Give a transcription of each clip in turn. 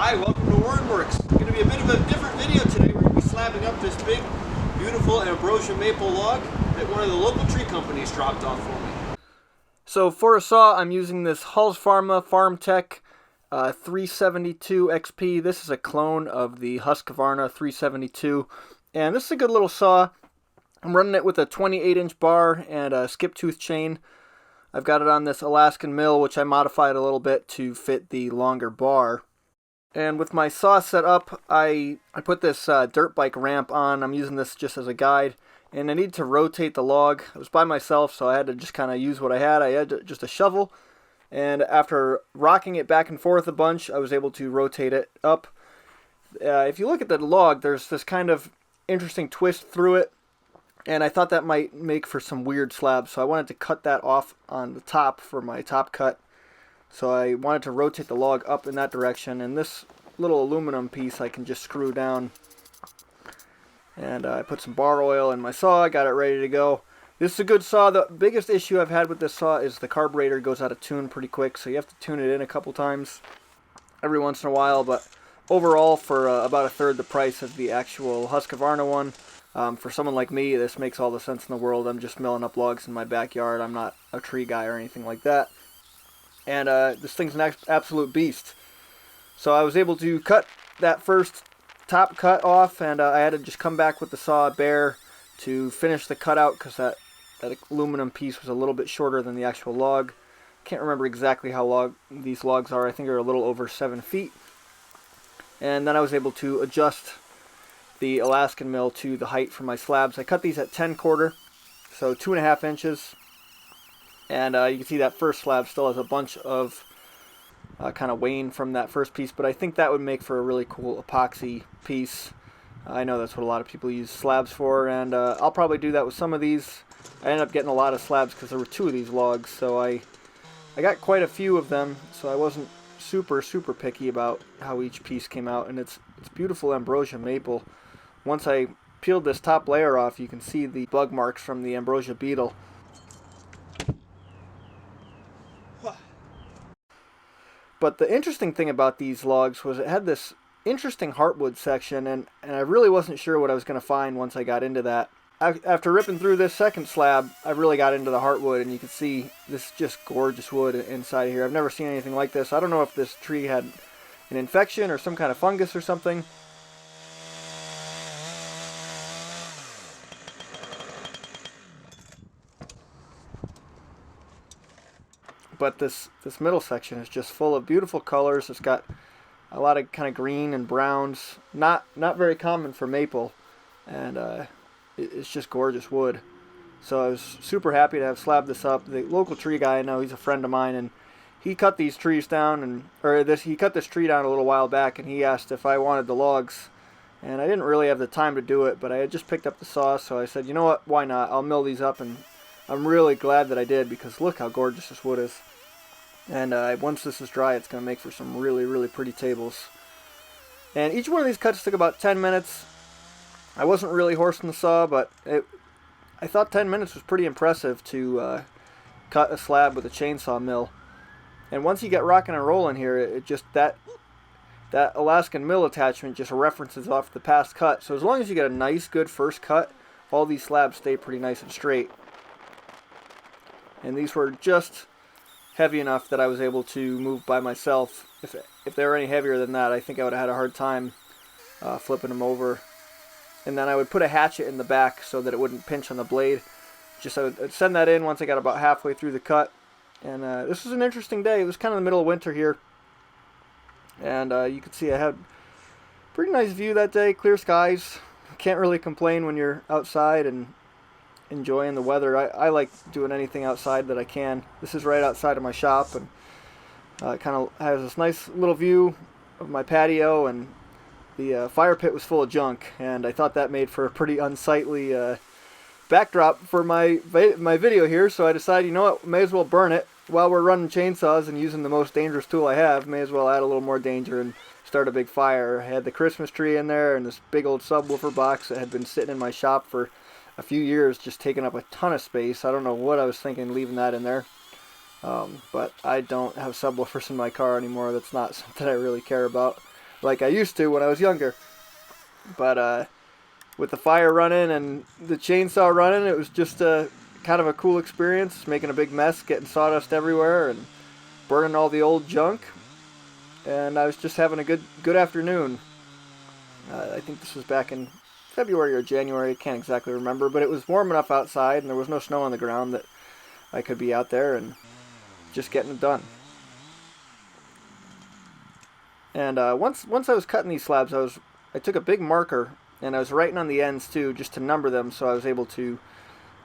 Hi, welcome to Warrenworks. It's going to be a bit of a different video today. We're going to be slabbing up this big, beautiful ambrosia maple log that one of the local tree companies dropped off for me. So for a saw, I'm using this Holzfforma Farmertec 372 XP. This is a clone of the Husqvarna 372, and this is a good little saw. I'm running it with a 28-inch bar and a skip tooth chain. I've got it on this Alaskan mill, which I modified a little bit to fit the longer bar. And with my saw set up, I put this dirt bike ramp on. I'm using this just as a guide, and I need to rotate the log. I was by myself, so I had to just kind of use what I had. I had just a shovel, and after rocking it back and forth a bunch, I was able to rotate it up. If you look at the log, there's this kind of interesting twist through it, and I thought that might make for some weird slabs, so I wanted to cut that off on the top for my top cut. So I wanted to rotate the log up in that direction, and this little aluminum piece I can just screw down. And I put some bar oil in my saw, I got it ready to go. This is a good saw. The biggest issue I've had with this saw is the carburetor goes out of tune pretty quick, so you have to tune it in a couple times every once in a while, but overall for about a third the price of the actual Husqvarna one. For someone like me, this makes all the sense in the world. I'm just milling up logs in my backyard. I'm not a tree guy or anything like that. And this thing's an absolute beast. So I was able to cut that first top cut off, and I had to just come back with the saw bare to finish the cutout because that aluminum piece was a little bit shorter than the actual log. Can't remember exactly how long these logs are. I think they're a little over 7 feet. And then I was able to adjust the Alaskan mill to the height for my slabs. I cut these at 10/4, so 2.5 inches. And you can see that first slab still has a bunch of kind of wane from that first piece, but I think that would make for a really cool epoxy piece. I know that's what a lot of people use slabs for, and I'll probably do that with some of these. I ended up getting a lot of slabs because there were 2 of these logs, so I got quite a few of them, so I wasn't super picky about how each piece came out. And it's beautiful ambrosia maple. Once I peeled this top layer off, you can see the bug marks from the ambrosia beetle. But the interesting thing about these logs was it had this interesting heartwood section, and I really wasn't sure what I was going to find once I got into that. After ripping through this second slab, I really got into the heartwood, and you can see this just gorgeous wood inside here. I've never seen anything like this. I don't know if this tree had an infection or some kind of fungus or something. But this middle section is just full of beautiful colors. It's got a lot of kind of green and browns, not very common for maple, and it's just gorgeous wood. So I was super happy to have slabbed this up. The local tree guy I know, he's a friend of mine, and he cut these trees down, he cut this tree down a little while back, and he asked if I wanted the logs, and I didn't really have the time to do it, but I had just picked up the saw, so I said, you know what, why not? I'll mill these up, and I'm really glad that I did, because look how gorgeous this wood is. And once this is dry, it's going to make for some really pretty tables. And each one of these cuts took about 10 minutes. I wasn't really horsing the saw, but I thought 10 minutes was pretty impressive to cut a slab with a chainsaw mill. And once you get rocking and rolling here, it just that Alaskan mill attachment just references off the past cut. So as long as you get a nice, good first cut, all these slabs stay pretty nice and straight. And these were just heavy enough that I was able to move by myself. If they were any heavier than that, I think I would have had a hard time flipping them over. And then I would put a hatchet in the back so that it wouldn't pinch on the blade. I would send that in once I got about halfway through the cut. And this was an interesting day. It was kind of the middle of winter here. And you can see I had a pretty nice view that day, clear skies. Can't really complain when you're outside and enjoying the weather. I like doing anything outside that I can. This is right outside of my shop, and it kind of has this nice little view of my patio, and the fire pit was full of junk, and I thought that made for a pretty unsightly backdrop for my video here, so I decided, you know what, may as well burn it. While we're running chainsaws and using the most dangerous tool I have, may as well add a little more danger and start a big fire. I had the Christmas tree in there and this big old subwoofer box that had been sitting in my shop for a few years, just taking up a ton of space. I don't know what I was thinking leaving that in there. But I don't have subwoofers in my car anymore. That's not something I really care about. like I used to when I was younger. But with the fire running and the chainsaw running, it was just kind of a cool experience, making a big mess, getting sawdust everywhere, and burning all the old junk. And I was just having a good afternoon. I think this was back in February or January, I can't exactly remember, but it was warm enough outside and there was no snow on the ground that I could be out there and just getting it done. And once I was cutting these slabs, I took a big marker and I was writing on the ends too, just to number them, so I was able to,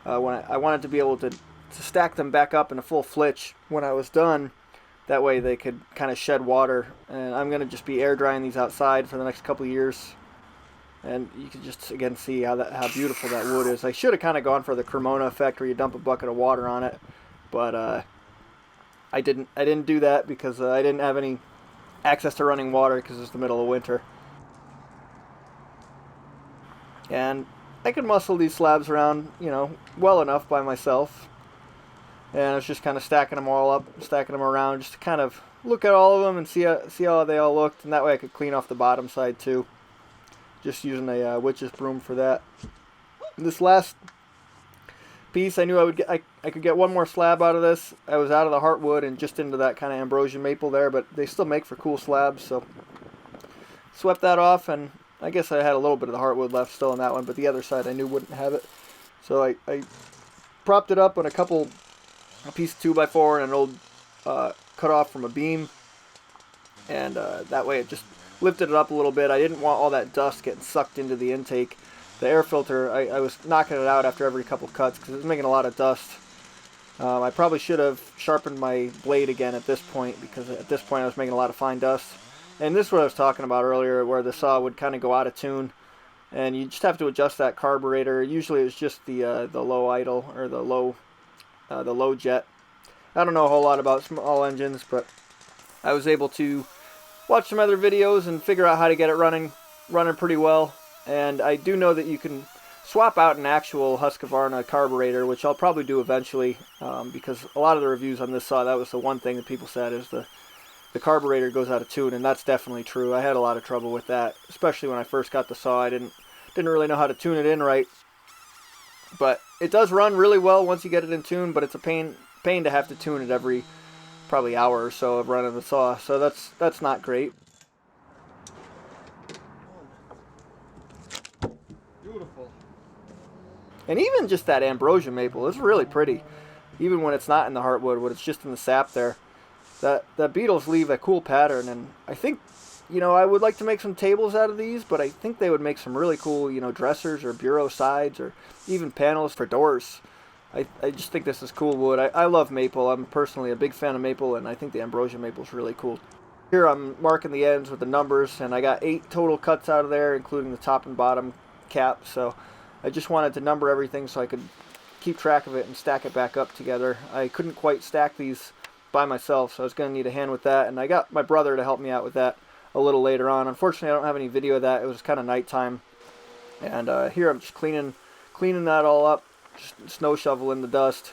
when I wanted to be able to stack them back up in a full flitch when I was done. That way they could kind of shed water. And I'm going to just be air drying these outside for the next couple of years. And you can just again see how beautiful that wood is. I should have kind of gone for the Cremona effect where you dump a bucket of water on it, but I didn't do that because I didn't have any access to running water because it's the middle of winter. And I could muscle these slabs around, well enough by myself. And I was just kind of stacking them all up, stacking them around, just to kind of look at all of them and see how they all looked. And that way I could clean off the bottom side too. Just using a witch's broom for that. This last piece, I knew I could get one more slab out of this. I was out of the heartwood and just into that kind of ambrosia maple there, but they still make for cool slabs, so swept that off, and I guess I had a little bit of the heartwood left still in that one, but the other side I knew wouldn't have it. So I propped it up on a piece of 2x4 and an old cut off from a beam, and that way it just lifted it up a little bit. I didn't want all that dust getting sucked into the intake. The air filter, I was knocking it out after every couple cuts because it was making a lot of dust. I probably should have sharpened my blade again at this point, because at this point I was making a lot of fine dust. And this is what I was talking about earlier, where the saw would kind of go out of tune, and you just have to adjust that carburetor. Usually it's just the low idle, or the low jet. I don't know a whole lot about small engines, but I was able to watch some other videos and figure out how to get it running pretty well. And I do know that you can swap out an actual Husqvarna carburetor, which I'll probably do eventually, because a lot of the reviews on this saw, that was the one thing that people said, is the carburetor goes out of tune, and that's definitely true. I had a lot of trouble with that, especially when I first got the saw. I didn't really know how to tune it in right. But it does run really well once you get it in tune, but it's a pain to have to tune it every probably hour or so of running the saw, so that's not great. Beautiful. And even just that ambrosia maple is really pretty, even when it's not in the heartwood, when it's just in the sap there. That beetles leave a cool pattern, and I think, I would like to make some tables out of these, but I think they would make some really cool, dressers or bureau sides or even panels for doors. I just think this is cool wood. I love maple. I'm personally a big fan of maple, and I think the ambrosia maple is really cool. Here I'm marking the ends with the numbers, and I got 8 total cuts out of there, including the top and bottom cap. So I just wanted to number everything so I could keep track of it and stack it back up together. I couldn't quite stack these by myself, so I was going to need a hand with that, and I got my brother to help me out with that a little later on. Unfortunately, I don't have any video of that. It was kind of nighttime, and here I'm just cleaning that all up, just snow shoveling the dust.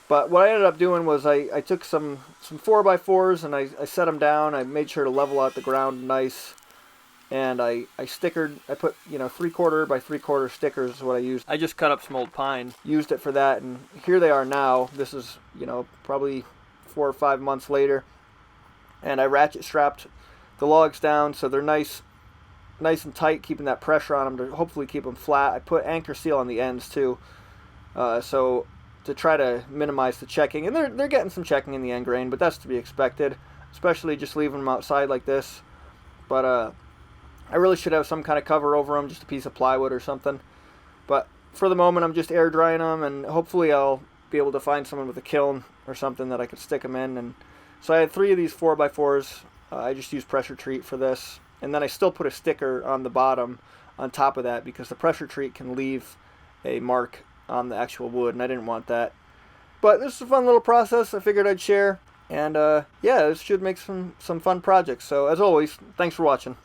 But what I ended up doing was I took some 4x4s and I set them down. I made sure to level out the ground nice, and I stickered. I put 3/4 by 3/4 stickers is what I used. I just cut up some old pine, used it for that, and here they are now. This is probably 4 or 5 months later, and I ratchet strapped the logs down so they're nice and tight, keeping that pressure on them to hopefully keep them flat. I put anchor seal on the ends too, so to try to minimize the checking, and they're getting some checking in the end grain, but that's to be expected, especially just leaving them outside like this. But I really should have some kind of cover over them, just a piece of plywood or something. But for the moment, I'm just air drying them, and hopefully I'll be able to find someone with a kiln or something that I could stick them in. And so I had 3 of these 4x4s. I just used pressure treat for this, and then I still put a sticker on the bottom on top of that, because the pressure treat can leave a mark on the actual wood, and I didn't want that. But this is a fun little process I figured I'd share, and yeah, this should make some fun projects. So as always, thanks for watching.